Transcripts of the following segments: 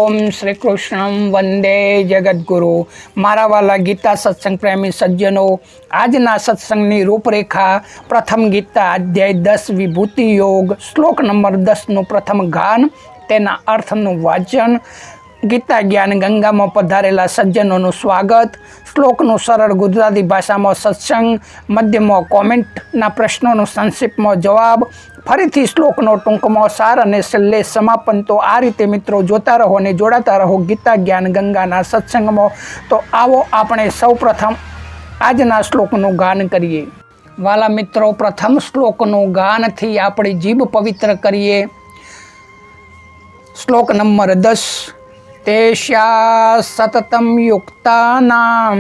ओम श्री कृष्ण वंदे जगद्गुरु। मारा वाला गीता सत्संग प्रेमी सज्जनों, आजना सत्संगनी रूपरेखा प्रथम गीता अध्याय 10 विभूति योग श्लोक नंबर 10 નું પ્રથમ ગાન, તેના અર્થનું વાંચન, ગીતા જ્ઞાન ગંગામાં પધારેલા સજ્જનોનું સ્વાગત, શ્લોકનું સરળ ગુજરાતી ભાષામાં સત્સંગ, મધ્યમાં કોમેન્ટના પ્રશ્નોનો સંક્ષિપ્તમાં જવાબ, ફરીથી શ્લોકનો ટૂંકમાં સાર અને છેલ્લે સમાપન। તો આ રીતે મિત્રો જોતા રહો અને જોડાતા રહો ગીતા જ્ઞાન ગંગાના સત્સંગમાં। તો આવો આપણે સૌપ્રથમ આજના શ્લોકનું ગાન કરીએ। વાલા મિત્રો, પ્રથમ શ્લોકનું ગાનથી આપણી જીભ પવિત્ર કરીએ। શ્લોક નંબર 10। तेषा सततं युक्तानां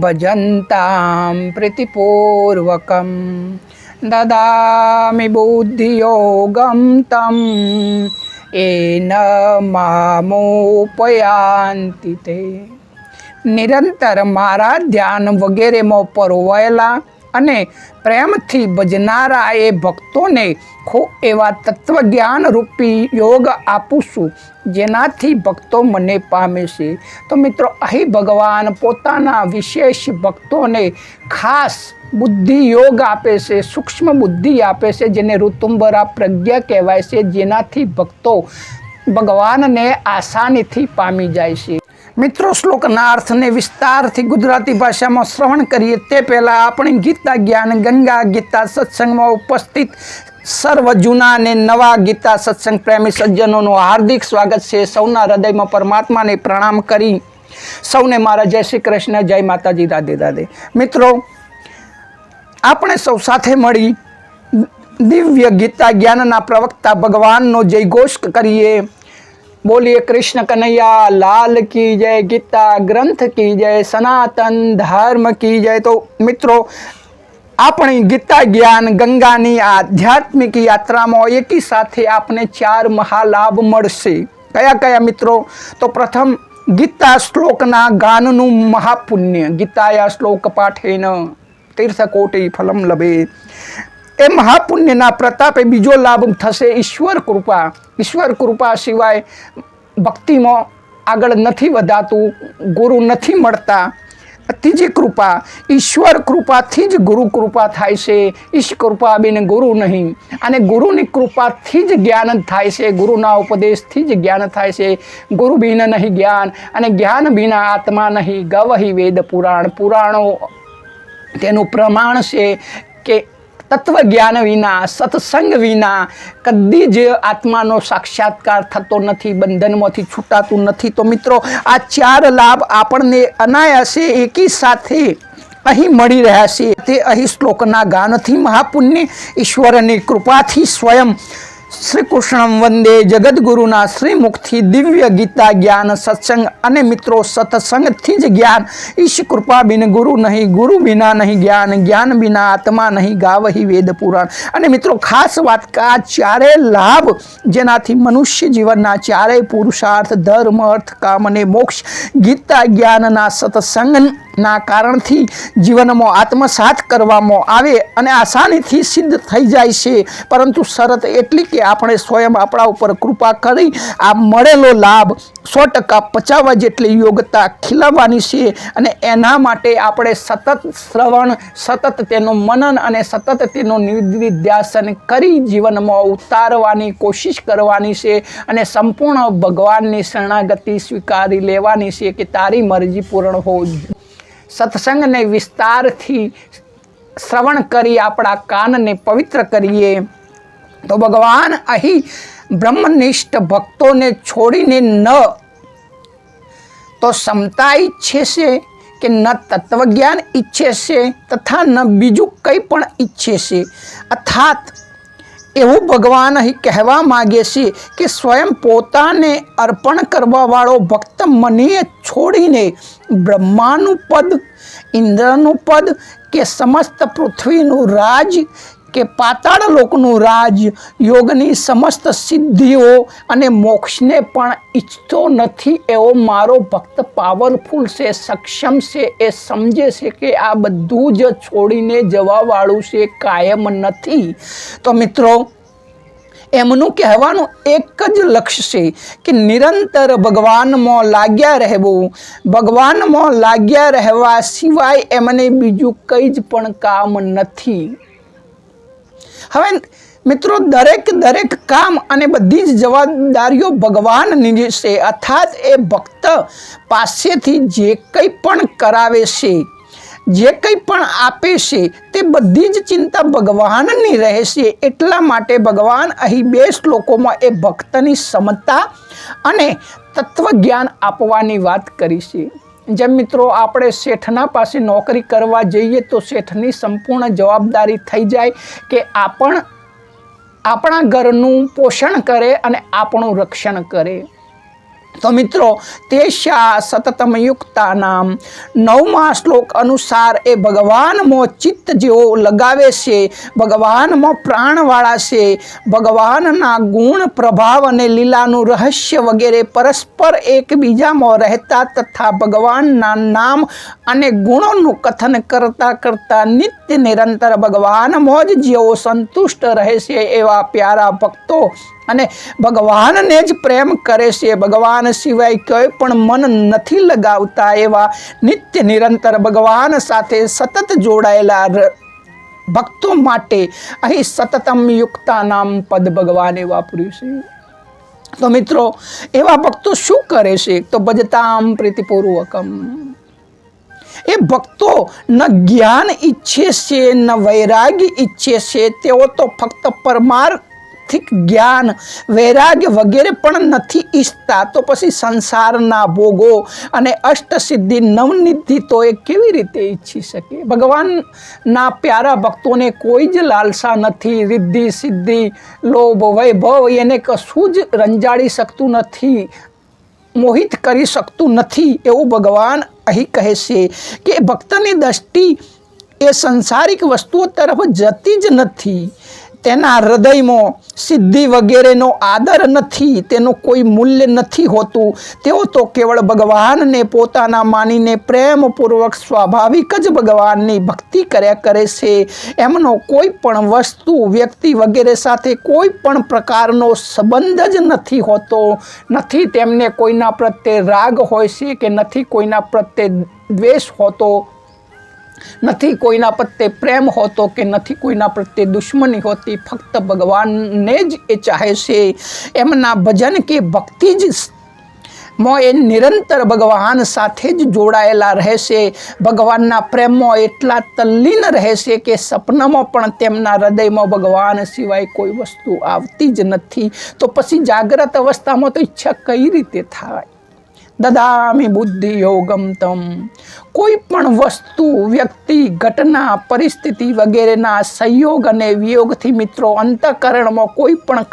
भजन्तां प्रीतिपूर्वकं ददामि बुद्धियोगं तं येन मामुपयान्ति ते। निरंतर मारा ध्यान वगैरेમાં પરોવાયેલા અને પ્રેમથી ભજનારા એ ભક્તોને ખૂબ એવા તત્વજ્ઞાન રૂપી યોગ આપું છું, જેનાથી ભક્તો મને પામે છે। તો મિત્રો, અહીં ભગવાન પોતાના વિશેષ ભક્તોને ખાસ બુદ્ધિ યોગ આપે છે, સૂક્ષ્મ બુદ્ધિ આપે છે, જેને ઋતુંબરા પ્રજ્ઞા કહેવાય છે, જેનાથી ભક્તો ભગવાનને આસાનીથી પામી જાય છે। મિત્રો, શ્લોકના અર્થને વિસ્તારથી ગુજરાતી ભાષામાં શ્રવણ કરીએ તે પહેલાં આપણી ગીતા જ્ઞાન ગંગા ગીતા સત્સંગમાં ઉપસ્થિત સર્વ જૂના અને નવા ગીતા સત્સંગ પ્રેમી સજ્જનોનું હાર્દિક સ્વાગત છે। સૌના હૃદયમાં પરમાત્માને પ્રણામ કરી સૌને મારા જય શ્રી કૃષ્ણ, જય માતાજી, રાધે રાધે। મિત્રો, આપણે સૌ સાથે મળી દિવ્ય ગીતા જ્ઞાનના પ્રવક્તા ભગવાનનો જયઘોષ કરીએ। बोलिए कृष्ण कन्हैया लाल की जय, गीता ग्रंथ की जय, सनातन धर्म की जय। तो मित्रों, अपनी गीता ज्ञान गंगानी आध्यात्मिक यात्राમાં એકી સાથે आपने 4 મહાલાભ મળશે। કયા કયા મિત્રો? તો પ્રથમ, ગીતા શ્લોકના ગાનનું મહાપુણ્ય। ગીતાયા શ્લોક પાઠેન તીર્થકોટી ફલમ લભે। એ મહાપુણ્યના પ્રતાપે બીજો લાભ થશે ઈશ્વર કૃપા। ઈશ્વર કૃપા સિવાય ભક્તિમાં આગળ નથી વધાતું, ગુરુ નથી મળતા। ત્રીજી કૃપા, ઈશ્વર કૃપાથી જ ગુરુ કૃપા થાય છે। ઈશ કૃપા બિન ગુરુ નહીં। અને ગુરુની કૃપાથી જ જ્ઞાન થાય છે, ગુરુના ઉપદેશથી જ જ્ઞાન થાય છે। ગુરુ બિન નહીં જ્ઞાન, અને જ્ઞાન બિના આત્મા નહીં। ગવહી વેદ પુરાણ, પુરાણો તેનું પ્રમાણ છે કે તત્વજ્ઞાન વિના, સત્સંગ વિના કદી જ આત્માનો સાક્ષાત્કાર થતો નથી, બંધનમાંથી છૂટાતું નથી। તો મિત્રો, આ 4 લાભ આપણને અનાયાસે એકી સાથે અહીં મળી રહ્યા છે। તે અહીં શ્લોકના ગાનથી મહાપુણ્ય, ઈશ્વરની કૃપાથી સ્વયં શ્રી કૃષ્ણ વંદે જગદગુરુના શ્રીમુખથી દિવ્ય ગીતા જ્ઞાન સત્સંગ, અને મિત્રો સત્સંગથી જ જ્ઞાન। ઈશ કૃપા બિન ગુરુ નહીં, ગુરુ બિના નહીં જ્ઞાન, જ્ઞાન બિના આત્મા નહીં। ગાવહી વેદ પુરાણ। અને મિત્રો, ખાસ વાત કે આ 4 લાભ જેનાથી મનુષ્ય જીવનના 4 પુરુષાર્થ ધર્મ અર્થ કામ અને મોક્ષ ગીતા જ્ઞાનના સત્સંગના કારણથી જીવનમાં આત્મસાત કરવામાં આવે અને આસાનીથી સિદ્ધ થઈ જાય છે। પરંતુ શરત એટલી કે આપણે સ્વયં આપણા ઉપર કૃપા કરી આ મળેલો લાભ 100% પચાવવા જેટલી યોગ્યતા ખીલવવાની છે। અને એના માટે આપણે સતત શ્રવણ, સતત તેનું મનન અને સતત તેનું નિધિધ્યાસન કરી જીવનમાં ઉતારવાની કોશિશ કરવાની છે। અને સંપૂર્ણ ભગવાનની શરણાગતિ સ્વીકારી લેવાની છે કે તારી મરજી પૂર્ણ હો। સત્સંગને વિસ્તારથી શ્રવણ કરી આપણા કાનને પવિત્ર કરીએ। તો ભગવાન અહીં બ્રહ્મનિષ્ઠ ભક્તોને છોડીને ન તો સમતા ઈચ્છે છે કે ન તત્વજ્ઞાન ઈચ્છે છે તથા ન બીજું કંઈ પણ ઈચ્છે છે। અર્થાત એવું ભગવાન અહીં કહેવા માગે છે કે સ્વયં પોતાને અર્પણ કરવાવાળો ભક્ત મને છોડીને બ્રહ્માનું પદ, ઇન્દ્રનું પદ કે સમસ્ત પૃથ્વીનું રાજ કે પાતાળ લોકનું રાજ, યોગની સમસ્ત સિદ્ધિઓ અને મોક્ષને પણ ઈચ્છતો નથી એવો મારો ભક્ત પાવરફુલ છે, સક્ષમ છે। એ સમજે છે કે આ બધું જ છોડીને જવાવાળું છે, કાયમ નથી। તો મિત્રો, એમનું કહેવાનું એક જ લક્ષ્ય છે કે નિરંતર ભગવાનમાં લાગ્યા રહેવું, ભગવાનમાં લાગ્યા રહેવા સિવાય એમને બીજું કંઈ જ પણ કામ નથી. હવે મિત્રો, દરેક કામ અને બધી જ જવાબદારીઓ ભગવાનની છે, અર્થાત એ ભક્ત પાસેથી જે કંઈ પણ કરાવે છે, જે કંઈ પણ આપે છે, તે બધી જ ચિંતા ભગવાનની રહેશે. એટલા માટે ભગવાન અહીં 2 શ્લોકોમાં એ ભક્તની ક્ષમતા અને તત્વજ્ઞાન આપવાની વાત કરી છે. જેમ મિત્રો, આપણે શેઠના પાસે નોકરી કરવા જઈએ તો શેઠની સંપૂર્ણ જવાબદારી થઈ જાય કે આપણા ઘરનું પોષણ કરે અને આપણું રક્ષણ કરે. તો મિત્રો, તેશા સતતમ યુક્તાનામ 9મા શ્લોક અનુસાર એ ભગવાનમાં ચિત્ત જેવો લગાવે છે, ભગવાનમાં પ્રાણવાળા છે, ભગવાનના ગુણ, પ્રભાવ અને લીલાનું રહસ્ય વગેરે પરસ્પર એકબીજામાં રહેતા તથા ભગવાનના નામ અને ગુણોનું કથન કરતા કરતા નિત્ય નિરંતર ભગવાનમાં જ જેઓ સંતુષ્ટ રહે છે એવા પ્યારા ભક્તો અને ભગવાનને જ પ્રેમ કરે છે, ભગવાન સિવાય કોઈ પણ મન નથી લગાવતા એવા નિત્ય નિરંતર ભગવાન સાથે સતત જોડાયેલા ભક્તો માટે અહીં સતતમ યુક્તાનામ પદ ભગવાને વાપર્યું છે. તો મિત્રો, એવા ભક્તો શું કરે છે? તો ભજતામ પ્રીતિપૂર્વકમ. એ ભક્તો ન જ્ઞાન ઈચ્છે છે ન વૈરાગ્ય ઈચ્છે છે, તેઓ તો ફક્ત પરમાર્થિક જ્ઞાન, વૈરાગ્ય વગેરે પણ નથી ઈચ્છતા. તો પછી સંસારના ભોગો અને અષ્ટસિદ્ધિ નવનિધિ તો એ કેવી રીતે ઈચ્છી શકે? ભગવાનના પ્યારા ભક્તોને કોઈ જ લાલસા નથી. રિદ્ધિ, સિદ્ધિ, લોભ, વૈભવ એને કશું જ રંજાડી શકતું નથી, મોહિત કરી શકતું નથી. એવું ભગવાન અહીં કહે છે કે ભક્તની દ્રષ્ટિ એ સંસારિક વસ્તુઓ તરફ જતી જ નથી. તેના હૃદયમાં સિદ્ધિ વગેરેનો આદર નથી, તેનું કોઈ મૂલ્ય નથી હોતું. તેઓ તો કેવળ ભગવાનને પોતાના માનીને પ્રેમપૂર્વક સ્વાભાવિક જ ભગવાનની ભક્તિ કર્યા કરે છે. એમનો કોઈ પણ વસ્તુ, વ્યક્તિ વગેરે સાથે કોઈ પણ પ્રકારનો સંબંધ જ નથી હોતો. નથી તેમને કોઈના પ્રત્યે રાગ હોય છે કે નથી કોઈના પ્રત્યે દ્વેષ હોતો, નથી કોઈના પ્રત્યે પ્રેમ હોતો કે નથી કોઈના પ્રત્યે દુશ્મની હોતી. ફક્ત ભગવાનને જ એ ચાહે છે. એમના ભજન કે ભક્તિ જ એ નિરંતર ભગવાન સાથે જ જોડાયેલા રહેશે. ભગવાનના પ્રેમમાં એટલા તલ્લીન રહેશે કે સપનામાં પણ તેમના હૃદયમાં ભગવાન સિવાય કોઈ વસ્તુ આવતી જ નથી. તો પછી જાગ્રત અવસ્થામાં તો ઈચ્છા કઈ રીતે થાય? દદામિ બુદ્ધિ યોગમ તમ. કોઈ પણ વસ્તુ, વ્યક્તિ, ઘટના, પરિસ્થિતિ વગેરેના સંયોગ અને વિયોગથી મિત્રો અંતઃકરણમાં કોઈ પણ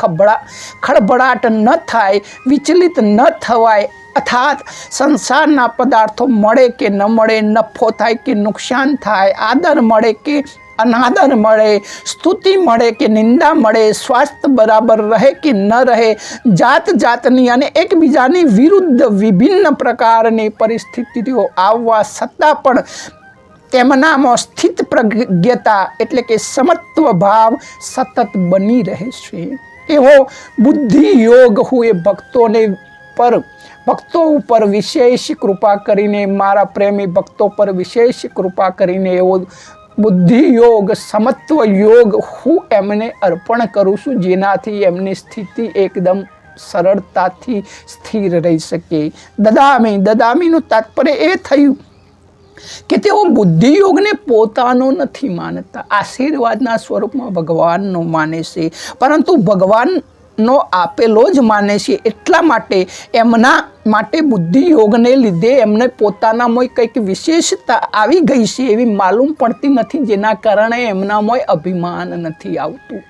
ખળભળાટ ન થાય, વિચલિત ન થવાય. અર્થાત સંસારના પદાર્થો મળે કે ન મળે, નફો થાય કે નુકસાન થાય, આદર મળે કે અનાદર મળે, સ્તુતિ મળે કે નિંદા મળે, સ્વાસ્થ્ય બરાબર રહે કે ન રહે, જાત જાતની અને એકબીજાની વિરુદ્ધ વિભિન્ન પ્રકારની પરિસ્થિતિઓ આવવા છતાં પણ તેમનામાં સ્થિત પ્રજ્ઞતા એટલે કે સમત્વ ભાવ સતત બની રહે છે. એવો બુદ્ધિ યોગ હું એ ભક્તો ઉપર વિશેષ કૃપા કરીને, મારા પ્રેમી ભક્તો પર વિશેષ કૃપા કરીને એવો બુદ્ધિ યોગ, સમત્વ યોગ હું એમને અર્પણ કરું છું, જેનાથી એમની સ્થિતિ એકદમ સરળતાથી સ્થિર રહી શકે. દદામીનું તાત્પર્ય એ થયું કે તેઓ બુદ્ધિ યોગને પોતાનો નથી માનતા, આશીર્વાદના સ્વરૂપમાં ભગવાનનો માને છે, પરંતુ ભગવાનનો આપેલો જ માને છે. એટલા માટે એમના માટે બુદ્ધિ યોગને લીધે એમને પોતાનામાં કંઈક વિશેષતા આવી ગઈ છે એવી માલુમ પડતી નથી, જેના કારણે એમનામાં અભિમાન નથી આવતું.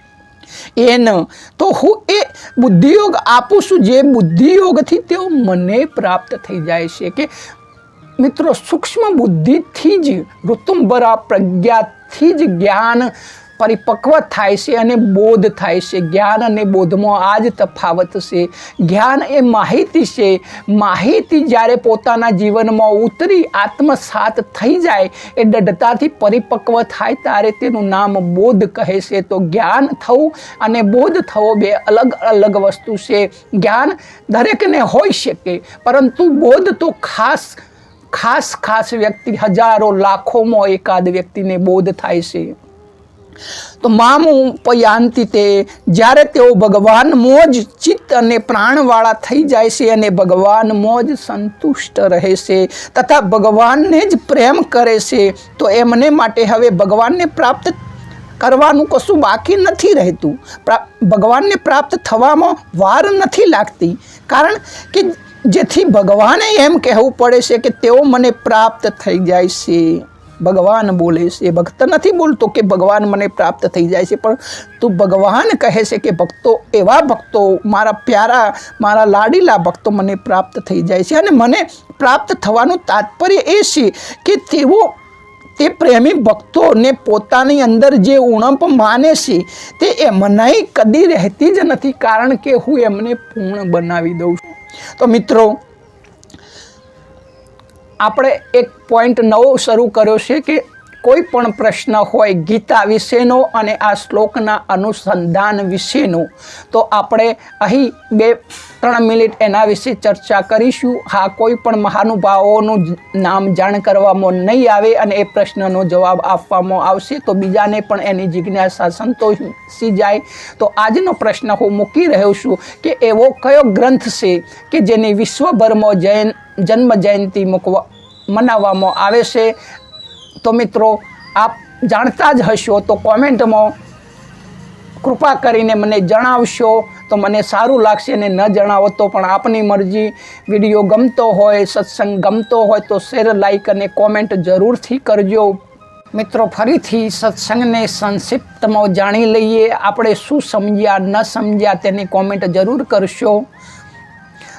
તો હું એ બુદ્ધિયોગ આપું છું, જે બુદ્ધિયોગથી તેઓ મને પ્રાપ્ત થઈ જાય છે. કે મિત્રો, સૂક્ષ્મ બુદ્ધિથી જ, ઋતુંબરા પ્રજ્ઞાથી જ જ્ઞાન પરિપક્વ થાય છે અને બોધ થાય છે. જ્ઞાન અને બોધમાં આ જ તફાવત છે. જ્ઞાન એ માહિતી છે. માહિતી જ્યારે પોતાના જીવનમાં ઉતરી આત્મસાત થઈ જાય, એ દઢતાથી પરિપક્વ થાય ત્યારે તેનું નામ બોધ કહે છે. તો જ્ઞાન થવું અને બોધ થવો બે અલગ અલગ વસ્તુ છે. જ્ઞાન દરેકને હોઈ શકે, પરંતુ બોધ તો ખાસ વ્યક્તિ, હજારો લાખોમાં એકાદ વ્યક્તિને બોધ થાય છે. તો મામું પયાંતિ તે, જ્યારે તેઓ ભગવાનમાં જ ચિત્ત અને પ્રાણવાળા થઈ જાય છે અને ભગવાનમાં જ સંતુષ્ટ રહે છે તથા ભગવાનને જ પ્રેમ કરે છે, તો એમને માટે હવે ભગવાનને પ્રાપ્ત કરવાનું કશું બાકી નથી રહેતું. ભગવાનને પ્રાપ્ત થવામાં વાર નથી લાગતી, કારણ કે જેથી ભગવાને એમ કહેવું પડે છે કે તેઓ મને પ્રાપ્ત થઈ જાય છે. ભગવાન બોલે છે, ભક્ત નથી બોલતો કે ભગવાન મને પ્રાપ્ત થઈ જાય છે, પણ તું ભગવાન કહે છે કે ભક્તો, એવા ભક્તો, મારા પ્યારા, મારા લાડીલા ભક્તો મને પ્રાપ્ત થઈ જાય છે. અને મને પ્રાપ્ત થવાનું તાત્પર્ય એ છે કે તે પ્રેમી ભક્તોને પોતાની અંદર જે ઉણપ માને છે તે એમને કદી રહેતી જ નથી, કારણ કે હું એમને પૂર્ણ બનાવી દઉં છું. તો મિત્રો, આપણે એક પોઈન્ટ નવો શરૂ કર્યો છે કે કોઈ પણ પ્રશ્ન હોય ગીતા વિશેનો અને આ શ્લોકના અનુસંધાન વિશેનો, તો આપણે અહીં 2-3 મિનિટ એના વિશે ચર્ચા કરીશું. હા, કોઈ પણ મહાનુભાવોનું નામ જાણ કરવામાં નહીં આવે અને એ પ્રશ્નનો જવાબ આપવામાં આવશે તો બીજાને પણ એની જિજ્ઞાસા સંતોષી જાય. તો આજનો પ્રશ્ન હું મૂકી રહ્યો છું કે એવો કયો ગ્રંથ છે કે જેની વિશ્વભરમાં જન્મ જયંતિ મનાવવામાં આવે છે? તો મિત્રો, આપ જાણતા જ હશો તો કોમેન્ટમાં કૃપા કરીને મને જણાવશો તો મને સારું લાગશે, અને ન જણાવો તો પણ આપની મરજી. વિડીયો ગમતો હોય, સત્સંગ ગમતો હોય તો શેર, લાઈક અને કોમેન્ટ જરૂરથી કરજો. મિત્રો, ફરીથી સત્સંગને સંક્ષિપ્તમાં જાણી લઈએ. આપણે શું સમજ્યા ન સમજ્યા તેની કોમેન્ટ જરૂર કરશો.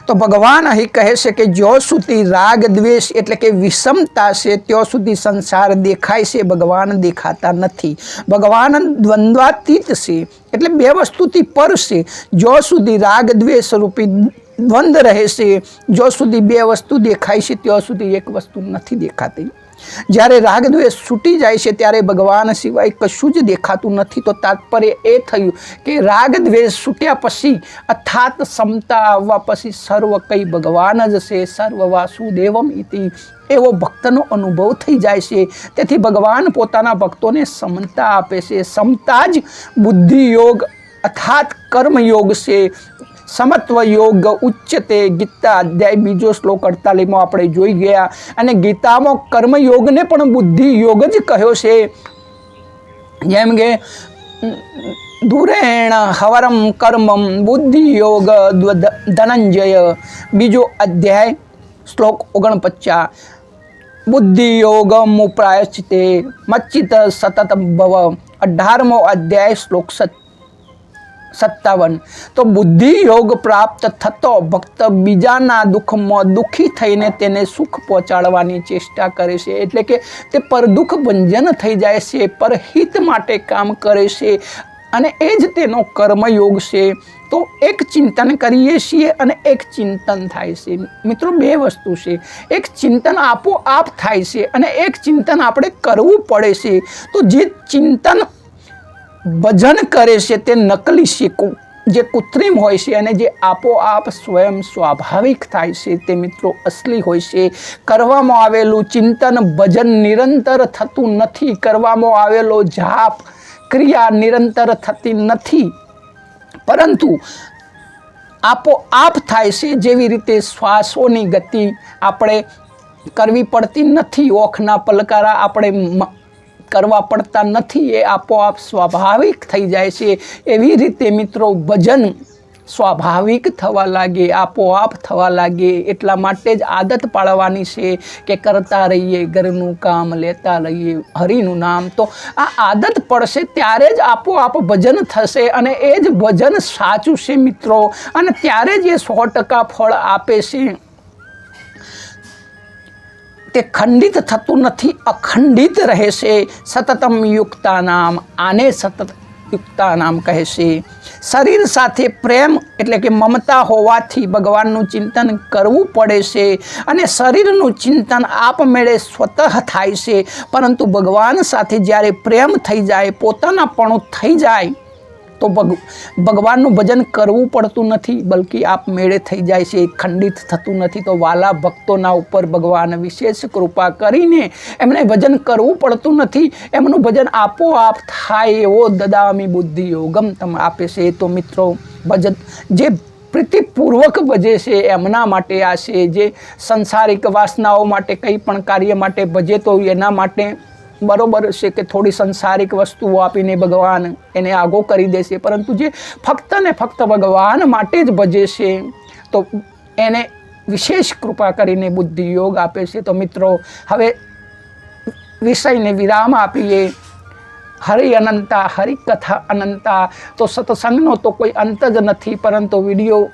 તો ભગવાન અહીં કહે છે કે જ્યાં સુધી રાગ દ્વેષ એટલે કે વિષમતા છે ત્યાં સુધી સંસાર દેખાય છે, ભગવાન દેખાતા નથી. ભગવાન દ્વંદ્વાતીત છે, એટલે બે વસ્તુથી પર છે. જ્યાં સુધી રાગ દ્વેષ રૂપી દ્વંદ્વ રહે છે, જ્યાં સુધી બે વસ્તુ દેખાય છે ત્યાં સુધી એક વસ્તુ નથી દેખાતી. જ્યારે રાગ દ્વેષ છૂટી જાય છે ત્યારે ભગવાન સિવાય કશું જ દેખાતું નથી. તો તાત્પર્ય એ થયું કે રાગ દ્વેષ છૂટ્યા પછી અર્થાત સમતા આવવા પછી સર્વ કંઈ ભગવાન જ છે. સર્વ વાસુદેવમ ઇતિ એવો ભક્તનો અનુભવ થઈ જાય છે. તેથી ભગવાન પોતાના ભક્તોને સમતા આપે છે. સમતા જ બુદ્ધિ યોગ અર્થાત કર્મયોગ છે. સમત્વ યોગ ઉચ્ચતે, ગીતા અધ્યાય 2 શ્લોક 48માં આપણે જોઈ ગયા. અને ગીતામાં કર્મયોગને પણ બુદ્ધિ યોગ જ કહ્યો છે. જેમ કે દુરેણ હવરમ કર્મમ બુદ્ધિ યોગ ધનંજય, 2 અધ્યાય શ્લોક 49. બુદ્ધિ યોગ મુપ્રાયશ્ચિતે મચ્ચિત સતત ભવ, 18મો અધ્યાય શ્લોક 57. તો બુદ્ધિ યોગ પ્રાપ્ત થતો ભક્ત બીજાના દુઃખમાં દુઃખી થઈને તેને સુખ પહોંચાડવાની ચેષ્ટા કરે છે. એટલે કે તે પર દુઃખ ભંજન થઈ જાય છે, પર હિત માટે કામ કરે છે, અને એ જ તેનો કર્મયોગ છે. તો એક ચિંતન કરીએ છીએ અને એક ચિંતન થાય છે. મિત્રો, બે વસ્તુ છે. એક ચિંતન આપોઆપ થાય છે અને એક ચિંતન આપણે કરવું પડે છે. તો જે ચિંતન ભજન કરે છે તે નકલી છે, જે કૃત્રિમ હોય છે, અને જે આપોઆપ સ્વયં સ્વાભાવિક થાય છે તે મિત્રો અસલી હોય છે. કરવામાં આવેલું ચિંતન ભજન નિરંતર થતું નથી. કરવામાં આવેલો જાપ ક્રિયા નિરંતર થતી નથી, પરંતુ આપોઆપ થાય છે. જેવી રીતે શ્વાસોની ગતિ આપણે કરવી પડતી નથી, ઓખના પલકારા આપણે કરવા પડતા નથી, એ આપોઆપ સ્વાભાવિક થઈ જાય છે. એવી રીતે મિત્રો ભજન સ્વાભાવિક થવા લાગે, આપોઆપ થવા લાગે. એટલા માટે જ આદત પાડવાની છે કે કરતા રહીએ, ઘરનું કામ લેતા રહીએ, હરિનું નામ. તો આ આદત પડશે ત્યારે જ આપોઆપ ભજન થશે, અને એ જ ભજન સાચું છે મિત્રો, અને ત્યારે જ એ 100% ફળ આપે છે. તે ખંડિત થતું નથી, અખંડિત રહેશે. સતતમ યુક્તાનામ, આને સતત યુક્તાનામ કહે છે. શરીર સાથે પ્રેમ એટલે કે મમતા હોવાથી ભગવાનનું ચિંતન કરવું પડે છે અને શરીરનું ચિંતન આપમેળે સ્વતઃ થાય છે. પરંતુ ભગવાન સાથે જ્યારે પ્રેમ થઈ જાય, પોતાનાપણું થઈ જાય તો ભગવાનનું ભજન કરવું પડતું નથી, બલ્કિ આપમેળે થઈ જાય છે, ખંડિત થતું નથી. તો વાલા ભક્તોના ઉપર ભગવાન વિશેષ કૃપા કરીને એમને ભજન કરવું પડતું નથી, એમનું ભજન આપોઆપ થાય એવો દદામી બુદ્ધિ યોગમ તમે આપે છે. તો મિત્રો, ભજન જે પ્રીતિપૂર્વક ભજે છે એમના માટે આ છે. જે સંસારિક વાસનાઓ માટે કંઈ પણ કાર્ય માટે ભજે તો એના માટે બરોબર છે કે થોડી સંસારિક વસ્તુઓ આપીને ભગવાન એને આગો કરી દેશે, પરંતુ જે ફક્ત ને ફક્ત ભગવાન માટે જ ભજે છે તો એને વિશેષ કૃપા કરીને બુદ્ધિ યોગ આપે છે. તો મિત્રો, હવે વિષયને વિરામ આપીએ. હરિ અનંતા, હરિકથા અનંતા. તો સત્સંગનો તો કોઈ અંત જ નથી, પરંતુ વિડીયો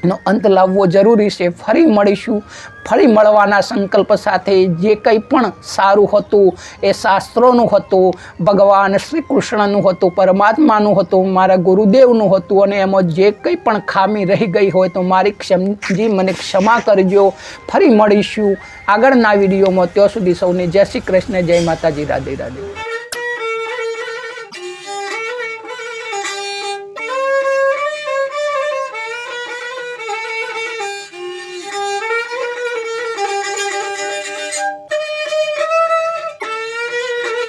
નો અંત લાવવો જરૂરી છે. ફરી મળીશું, ફરી મળવાના સંકલ્પ સાથે. જે કંઈ પણ સારું હતું એ શાસ્ત્રોનું હતું, ભગવાન શ્રી કૃષ્ણનું હતું, પરમાત્માનું હતું, મારા ગુરુદેવનું હતું, અને એમાં જે કંઈ પણ ખામી રહી ગઈ હોય તો મને ક્ષમા કરજો. ફરી મળીશું આગળના વિડીયોમાં. ત્યાં સુધી સૌને જય શ્રી કૃષ્ણ, જય માતાજી, રાધે રાધે.